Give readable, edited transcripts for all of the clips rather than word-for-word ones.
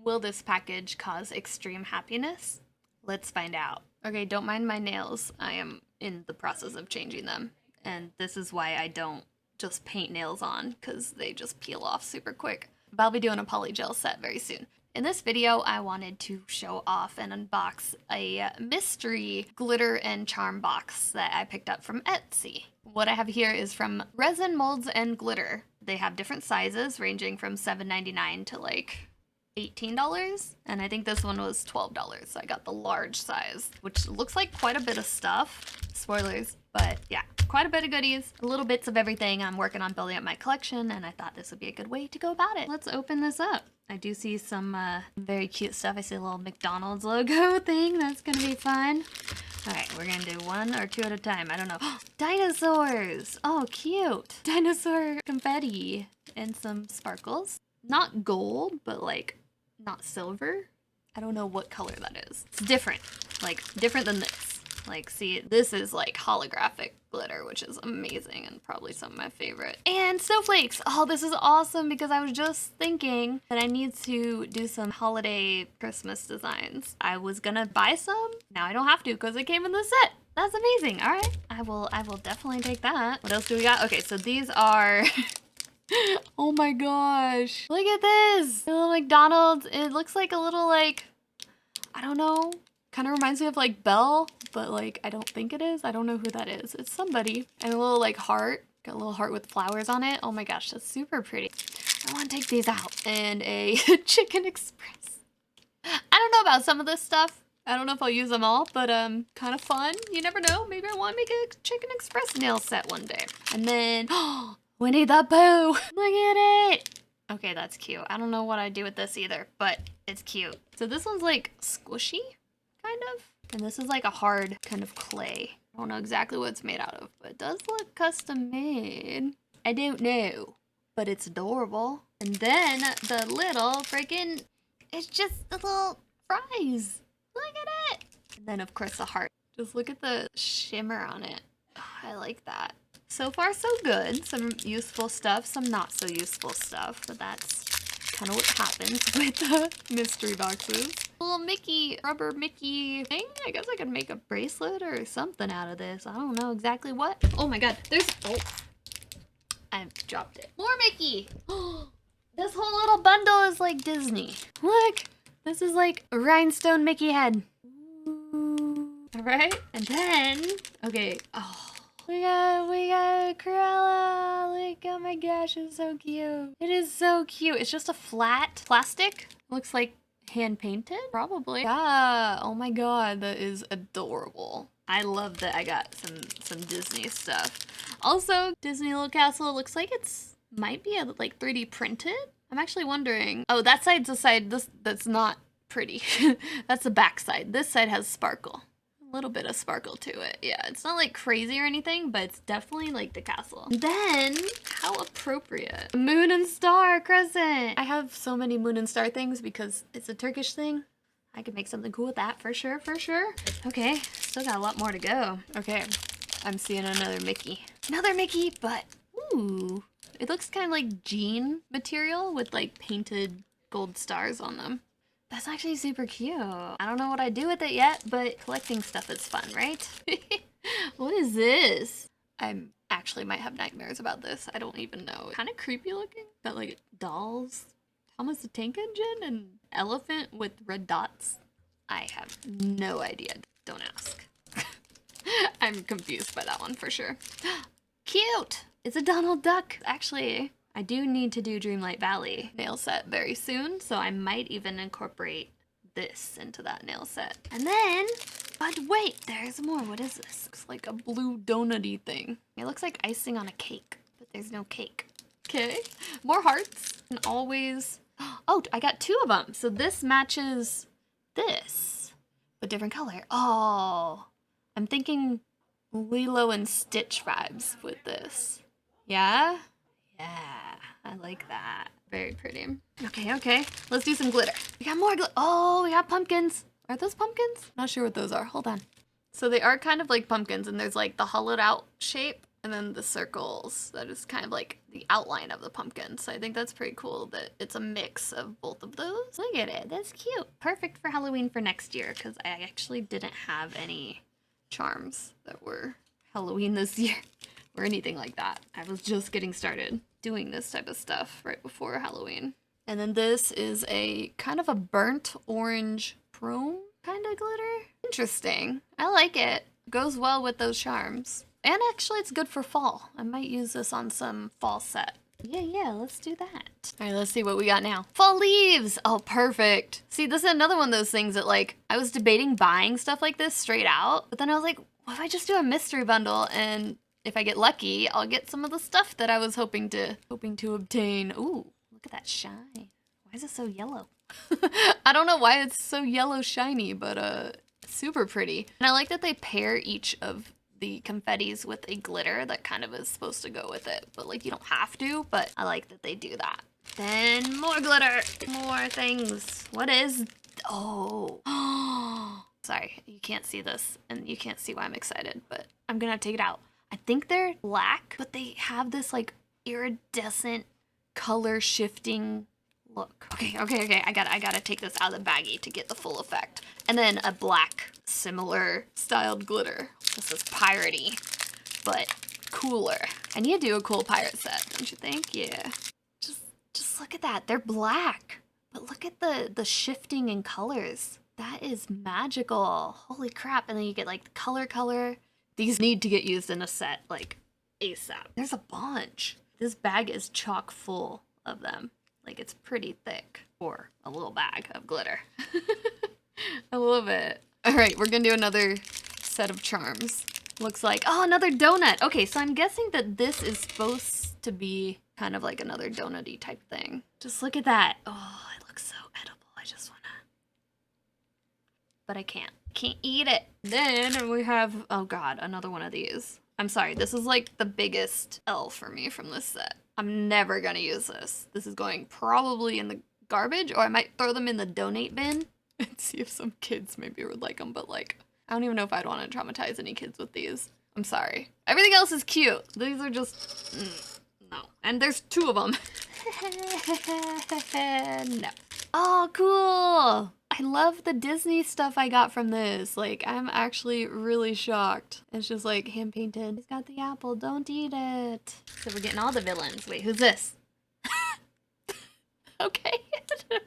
Will this package cause extreme happiness? Let's find out. Okay, don't mind my nails. I am in the process of changing them. And this is why I don't just paint nails on, because they just peel off super quick. But I'll be doing a polygel set very soon. In this video, I wanted to show off and unbox a mystery glitter and charm box that I picked up from Etsy. What I have here is from Resin Molds and Glitter. They have different sizes ranging from $7.99 to like $18, and I think this one was $12, so I got the large size, which looks like quite a bit of stuff. Spoilers, but yeah, quite a bit of goodies, little bits of everything. I'm working on building up my collection, and I thought this would be a good way to go about it. Let's open this up. I do see some very cute stuff. I see a little McDonald's logo thing. That's gonna be fun. All right, we're gonna do one or two at a time. I don't know. Dinosaurs! Oh, cute. Dinosaur confetti and some sparkles. Not gold, but like not silver. I don't know what color that is. It's different, like different than this. Like, see, this is like holographic glitter, which is amazing and probably some of my favorite. And snowflakes. Oh, this is awesome because I was just thinking that I need to do some holiday Christmas designs. I was gonna buy some. Now I don't have to because it came in the set. That's amazing. All right, I will definitely take that. What else do we got? Okay, so these are oh my gosh. Look at this. The little McDonald's. It looks like a little like, I don't know. Kind of reminds me of like Belle, but like I don't think it is. I don't know who that is. It's somebody. And a little like heart. Got a little heart with flowers on it. Oh my gosh, that's super pretty. I want to take these out. And a Chicken Express. I don't know about some of this stuff. I don't know if I'll use them all, but kind of fun. You never know. Maybe I want to make a Chicken Express nail set one day. And then, oh, Winnie the Pooh. Look at it. Okay, that's cute. I don't know what I'd do with this either, but it's cute. So this one's like squishy, kind of. And this is like a hard kind of clay. I don't know exactly what it's made out of, but it does look custom made. I don't know, but it's adorable. And then the little freaking, it's just the little fries. Look at it. And then of course the heart. Just look at the shimmer on it. Oh, I like that. So far so good. Some useful stuff, some not so useful stuff, but that's kind of what happens with the mystery boxes. A little Mickey, rubber Mickey thing. I guess I could make a bracelet or something out of this. I don't know exactly what. Oh my god, there's, oh, I dropped it. More Mickey. Oh, this whole little bundle is like Disney. Look, this is like a rhinestone Mickey head. All right, and then, okay, oh. We got Cruella. Look, oh my gosh, it's so cute. It is so cute. It's just a flat plastic. Looks like hand painted, probably. Yeah, oh my god, that is adorable. I love that I got some Disney stuff. Also, Disney Little Castle looks like it's might be like 3D printed. I'm actually wondering. Oh, that side's a side that's not pretty. That's the back side. This side has sparkle. Little bit of sparkle to it. Yeah, it's not like crazy or anything, but it's definitely like the castle. Then, how appropriate. Moon and star crescent. I have so many moon and star things because it's a Turkish thing. I could make something cool with that for sure, for sure. Okay, still got a lot more to go. Okay, I'm seeing another Mickey. Another Mickey, but ooh. It looks kind of like jean material with like painted gold stars on them. That's actually super cute. I don't know what I do with it yet, but collecting stuff is fun, right? What is this? I actually might have nightmares about this. I don't even know. Kind of creepy looking. Got like dolls. Thomas the Tank Engine and elephant with red dots. I have no idea. Don't ask. I'm confused by that one for sure. Cute! It's a Donald Duck. Actually, I do need to do Dreamlight Valley nail set very soon, so I might even incorporate this into that nail set. And then, but wait, there's more. What is this? Looks like a blue donut-y thing. It looks like icing on a cake, but there's no cake. Okay, more hearts. And always, oh, I got two of them. So this matches this, but different color. Oh, I'm thinking Lilo and Stitch vibes with this. Yeah? Yeah, I like that. Very pretty. Okay, let's do some glitter. We got more glitter. Oh, we got pumpkins. Are those pumpkins? Not sure what those are. Hold on. So they are kind of like pumpkins, and there's like the hollowed out shape, And then the circles, that is kind of like the outline of the pumpkin. So I think that's pretty cool that it's a mix of both of those. Look at it, that's cute. Perfect for Halloween for next year, because I actually didn't have any charms that were Halloween this year or anything like that. I was just getting started doing this type of stuff right before Halloween. And then this is a kind of a burnt orange chrome kind of glitter. Interesting. I like it. Goes well with those charms. And actually it's good for fall. I might use this on some fall set. Yeah, let's do that. All right, let's see what we got now. Fall leaves! Oh, perfect. See, this is another one of those things that, like, I was debating buying stuff like this straight out, but then I was like, what if I just do a mystery bundle, and if I get lucky, I'll get some of the stuff that I was hoping to obtain. Ooh, look at that shine. Why is it so yellow? I don't know why it's so yellow shiny, but super pretty. And I like that they pair each of the confettis with a glitter that kind of is supposed to go with it, but like you don't have to, but I like that they do that. Then more glitter, more things. What is, oh, sorry, you can't see this and you can't see why I'm excited, but I'm gonna have to take it out. I think they're black, but they have this like iridescent color shifting look. Okay, I gotta take this out of the baggie to get the full effect. And then a black similar styled glitter. This is piratey, but cooler. I need to do a cool pirate set, don't you think? Yeah. Just look at that. They're black, but look at the shifting in colors. That is magical. Holy crap. And then you get like the color. These need to get used in a set like ASAP. There's a bunch. This bag is chock full of them. Like it's pretty thick for a little bag of glitter. I love it. All right, we're gonna do another set of charms. Looks like, oh, another donut. Okay, so I'm guessing that this is supposed to be kind of like another donut-y type thing. Just look at that. Oh, it looks so edible. I just wanna, but I can't eat it. Then we have, oh God, another one of these. I'm sorry, this is like the biggest L for me from this set. I'm never gonna use this. This is going probably in the garbage, or I might throw them in the donate bin and see if some kids maybe would like them, but like, I don't even know if I'd want to traumatize any kids with these. I'm sorry. Everything else is cute. These are just, no. And there's 2 of them. No. Oh, cool. I love the Disney stuff I got from this. Like, I'm actually really shocked. It's just like hand painted. He's got the apple, don't eat it. So we're getting all the villains. Wait, who's this? Okay.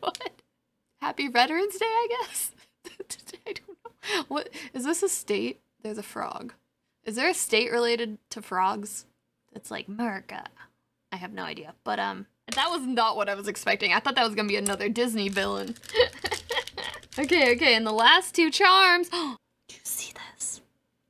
What? Happy Veterans Day, I guess? I don't know. What, is this a state? There's a frog. Is there a state related to frogs? It's like America. I have no idea. But, that was not what I was expecting. I thought that was gonna be another Disney villain. Okay, and the last 2 charms. Do you see this?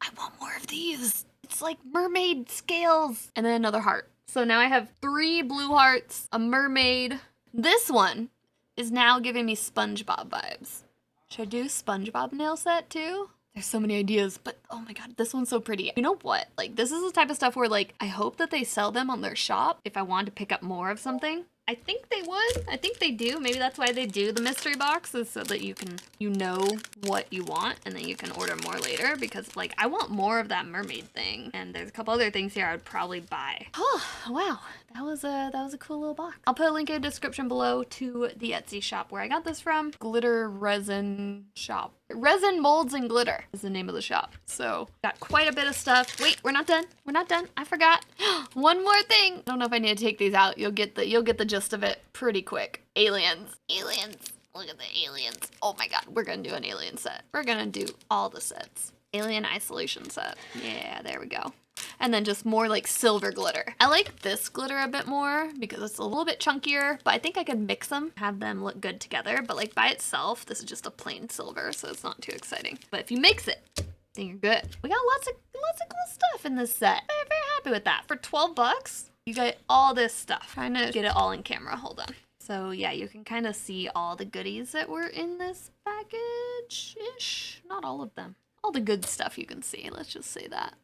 I want more of these. It's like mermaid scales. And then another heart. So now I have 3 blue hearts, a mermaid. This one is now giving me SpongeBob vibes. Should I do SpongeBob nail set too? There's so many ideas, but oh my God, this one's so pretty. You know what? Like, this is the type of stuff where like, I hope that they sell them on their shop if I wanted to pick up more of something. I think they would. I think they do. Maybe that's why they do the mystery box, is so that you can, you know what you want and then you can order more later, because like I want more of that mermaid thing. And there's a couple other things here I would probably buy. Oh, wow. That was a cool little box. I'll put a link in the description below to the Etsy shop where I got this from. Glitter Resin Shop. Resin Molds and Glitter is the name of the shop. So got quite a bit of stuff. Wait, we're not done. We're not done. I forgot. One more thing. I don't know if I need to take these out. You'll get the gist of it pretty quick. Aliens. Look at the aliens. Oh my God, we're gonna do an alien set. We're gonna do all the sets. Alien isolation set. Yeah, there we go. And then just more like silver glitter. I like this glitter a bit more because it's a little bit chunkier, but I think I could mix them, have them look good together. But like by itself, this is just a plain silver, so it's not too exciting. But if you mix it, then you're good. We got lots of cool stuff in this set. Very, very happy with that. For 12 bucks, you get all this stuff. Trying to get it all in camera, hold on. So yeah, you can kind of see all the goodies that were in this package-ish. Not all of them. All the good stuff you can see, let's just say that.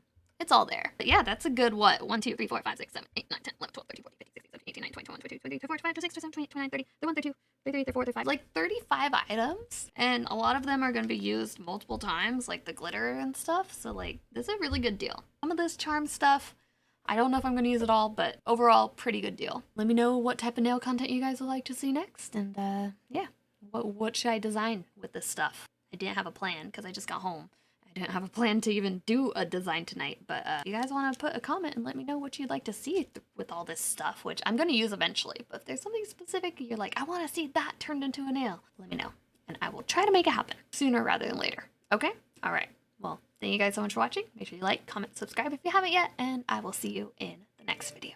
It's all there. But yeah, that's a good what? 1, 2, 3, 4, 5, 6, 7, 8, 9, 10, 11, 12, 13, 14, 15, 16, 17, 18, 19, 20, 21, 22, 23, 24, 25, 26, 27, 28, 29, 30, 31, 32, 33, 34, 35. Like 35 items. And a lot of them are going to be used multiple times, like the glitter and stuff. So like, this is a really good deal. Some of this charm stuff, I don't know if I'm going to use it all, but overall, pretty good deal. Let me know what type of nail content you guys would like to see next, and yeah, what should I design with this stuff? I didn't have a plan because I just got home. I didn't have a plan to even do a design tonight, but if you guys want to put a comment and let me know what you'd like to see with all this stuff, which I'm going to use eventually, but if there's something specific you're like, I want to see that turned into a nail, let me know, and I will try to make it happen sooner rather than later. Okay? All right. Well, thank you guys so much for watching. Make sure you like, comment, subscribe if you haven't yet, and I will see you in the next video.